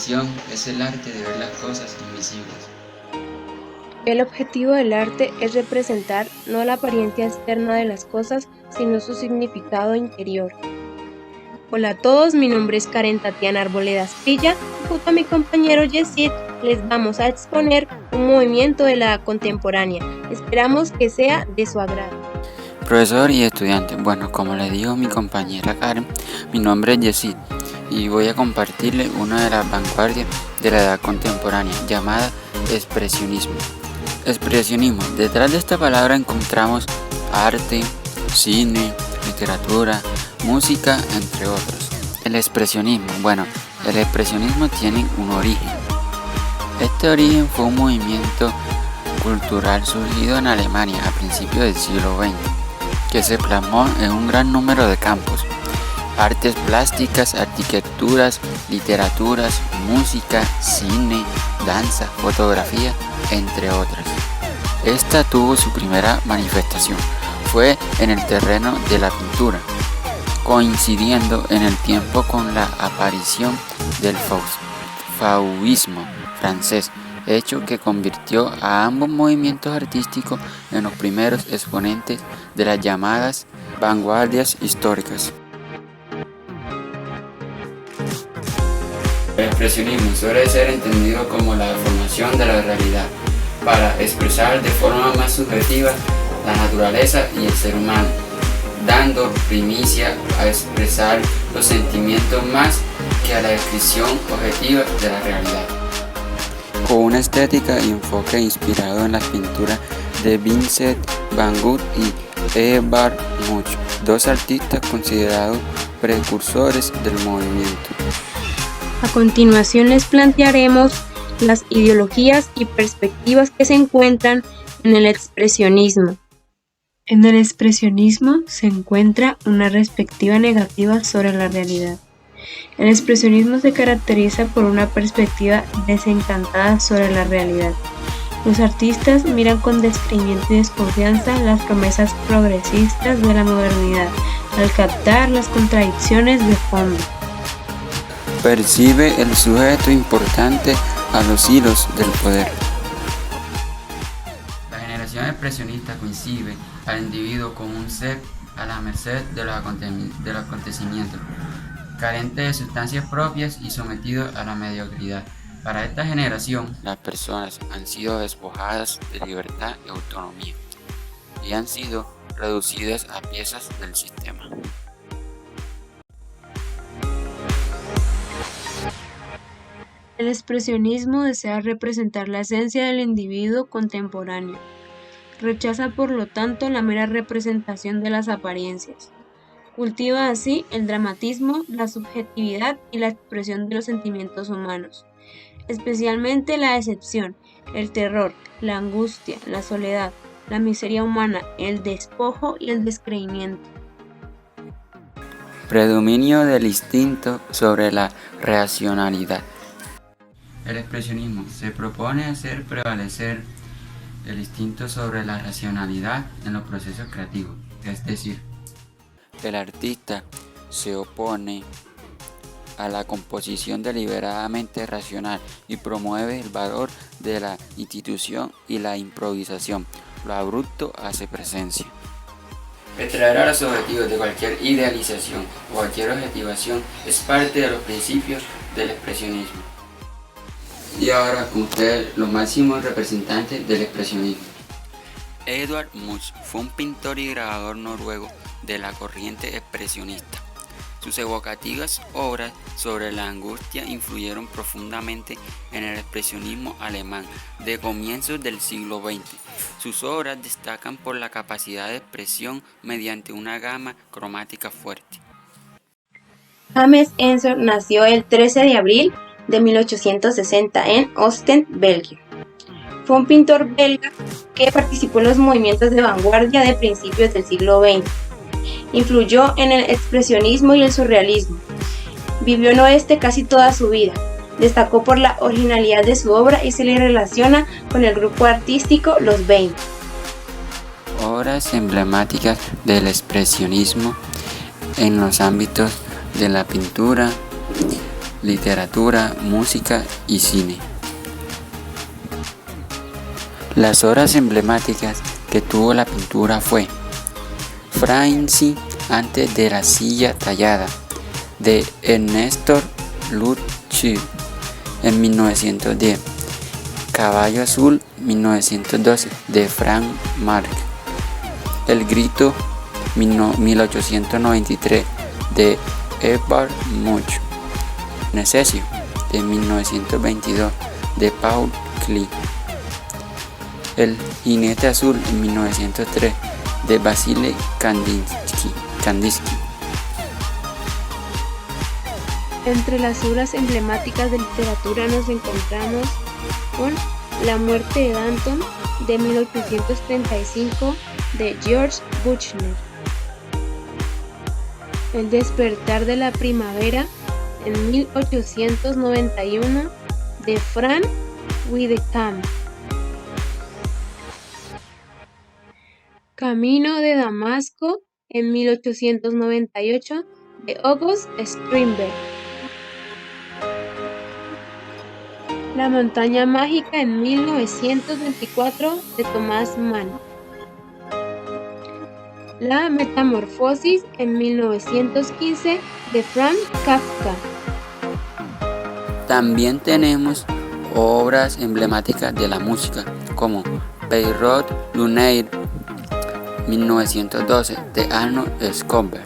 expresión es el arte de ver las cosas invisibles. El objetivo del arte es representar no la apariencia externa de las cosas, sino su significado interior. Hola a todos, mi nombre es Karen Tatiana Arboledas Pilla y junto a mi compañero Yesid les vamos a exponer un movimiento de la contemporánea. Esperamos que sea de su agrado. Profesor y estudiante, bueno, como le dijo mi compañera Karen, mi nombre es Yesid y voy a compartirle una de las vanguardias de la edad contemporánea llamada expresionismo. Expresionismo, detrás de esta palabra encontramos arte, cine, literatura, música, entre otros. El expresionismo tiene un origen. Este origen fue un movimiento cultural surgido en Alemania a principios del siglo XX, que se plasmó en un gran número de campos: artes plásticas, arquitecturas, literaturas, música, cine, danza, fotografía, entre otras. Esta tuvo su primera manifestación, fue en el terreno de la pintura, coincidiendo en el tiempo con la aparición del fauvismo francés, hecho que convirtió a ambos movimientos artísticos en los primeros exponentes de las llamadas vanguardias históricas. El expresionismo suele ser entendido como la deformación de la realidad para expresar de forma más subjetiva la naturaleza y el ser humano, dando primicia a expresar los sentimientos más que a la descripción objetiva de la realidad. Con una estética y enfoque inspirado en las pinturas de Vincent van Gogh y Edvard Munch, dos artistas considerados precursores del movimiento. A continuación les plantearemos las ideologías y perspectivas que se encuentran en el expresionismo. En el expresionismo se encuentra una perspectiva negativa sobre la realidad. El expresionismo se caracteriza por una perspectiva desencantada sobre la realidad. Los artistas miran con descreimiento y desconfianza las promesas progresistas de la modernidad, al captar las contradicciones de fondo. Percibe el sujeto importante a los hilos del poder. La generación expresionista concibe al individuo como un ser a la merced de los acontecimientos, carente de sustancias propias y sometido a la mediocridad. Para esta generación, las personas han sido despojadas de libertad y autonomía y han sido reducidas a piezas del sistema. El expresionismo desea representar la esencia del individuo contemporáneo. Rechaza por lo tanto la mera representación de las apariencias. Cultiva así el dramatismo, la subjetividad y la expresión de los sentimientos humanos, especialmente la decepción, el terror, la angustia, la soledad, la miseria humana, el despojo y el descreimiento. Predominio del instinto sobre la racionalidad. El expresionismo se propone hacer prevalecer el instinto sobre la racionalidad en los procesos creativos, es decir, el artista se opone a la composición deliberadamente racional y promueve el valor de la institución y la improvisación. Lo abrupto hace presencia. Extraer a los objetivos de cualquier idealización o cualquier objetivación es parte de los principios del expresionismo. Y ahora con ustedes los máximos representantes del expresionismo. Edvard Munch fue un pintor y grabador noruego de la corriente expresionista. Sus evocativas obras sobre la angustia influyeron profundamente en el expresionismo alemán de comienzos del siglo XX. Sus obras destacan por la capacidad de expresión mediante una gama cromática fuerte. James Ensor nació el 13 de abril de 1860 en Ostend, Bélgica. Fue un pintor belga que participó en los movimientos de vanguardia de principios del siglo XX. Influyó en el expresionismo y el surrealismo. Vivió en Oeste casi toda su vida. Destacó por la originalidad de su obra y se le relaciona con el grupo artístico Los 20. Obras emblemáticas del expresionismo en los ámbitos de la pintura, literatura, música y cine. Las obras emblemáticas que tuvo la pintura fue Franci antes de la silla tallada, de Ernesto Lucci en 1910, Caballo Azul 1912 de Frank Marc, El Grito 1893 de Edvard Munch, Necesio de 1922 de Paul Klee, El Jinete Azul en 1903 de Vasily Kandinsky. Entre las obras emblemáticas de literatura nos encontramos con La muerte de Danton de 1835 de George Büchner, El despertar de la primavera en 1891 de Frank Wiedekamp, Camino de Damasco en 1898 de August Strindberg, La montaña mágica en 1924 de Thomas Mann, La metamorfosis en 1915 de Franz Kafka. También tenemos obras emblemáticas de la música como Pierrot Lunaire 1912 de Arnold Schoenberg,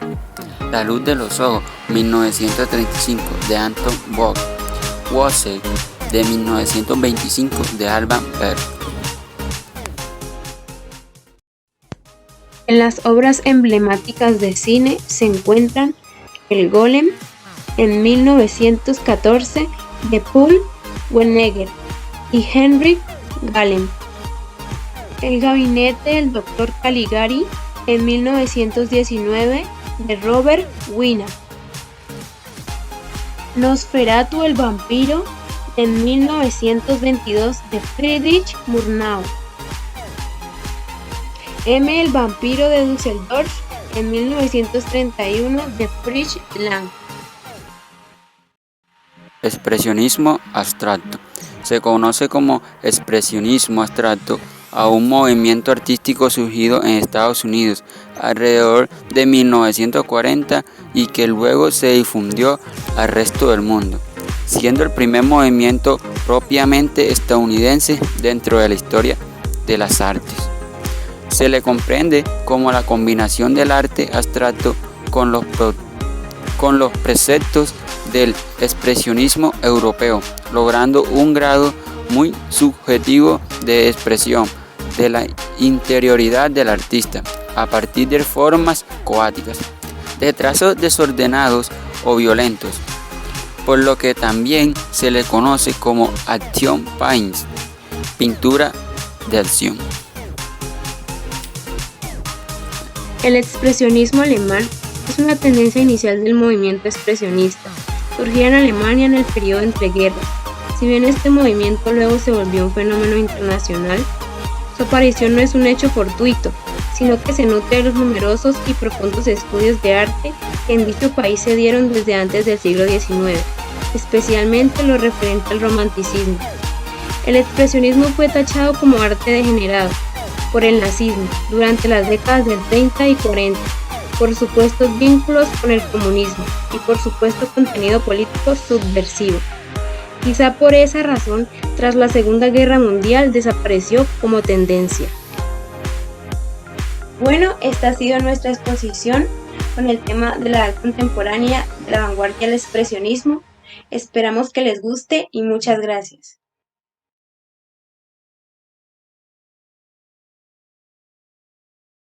La luz de los ojos 1935 de Anton Bock, Wozzeck de 1925 de Alban Berg. En las obras emblemáticas de cine se encuentran El Golem en 1914 de Paul Wegener y Henrik Galeen, El gabinete del Dr. Caligari en 1919 de Robert Wiene, Nosferatu el vampiro en 1922 de Friedrich Murnau, M. el vampiro de Düsseldorf en 1931 de Fritz Lang. Expresionismo abstracto. Se conoce como expresionismo abstracto a un movimiento artístico surgido en Estados Unidos alrededor de 1940 y que luego se difundió al resto del mundo, siendo el primer movimiento propiamente estadounidense dentro de la historia de las artes. Se le comprende como la combinación del arte abstracto con los preceptos del expresionismo europeo, logrando un grado muy subjetivo de expresión de la interioridad del artista a partir de formas coáticas, de trazos desordenados o violentos, por lo que también se le conoce como Action Painting, pintura de acción. El expresionismo alemán es una tendencia inicial del movimiento expresionista, surgida en Alemania en el periodo entre guerras. Si bien este movimiento luego se volvió un fenómeno internacional, su aparición no es un hecho fortuito, sino que se nutre de los numerosos y profundos estudios de arte que en dicho país se dieron desde antes del siglo XIX, especialmente lo referente al romanticismo. El expresionismo fue tachado como arte degenerado por el nazismo durante las décadas del 30 y 40, por supuestos vínculos con el comunismo y por supuesto contenido político subversivo. Quizá por esa razón, tras la Segunda Guerra Mundial desapareció como tendencia. Bueno, esta ha sido nuestra exposición con el tema de la edad contemporánea, de la vanguardia al expresionismo. Esperamos que les guste y muchas gracias.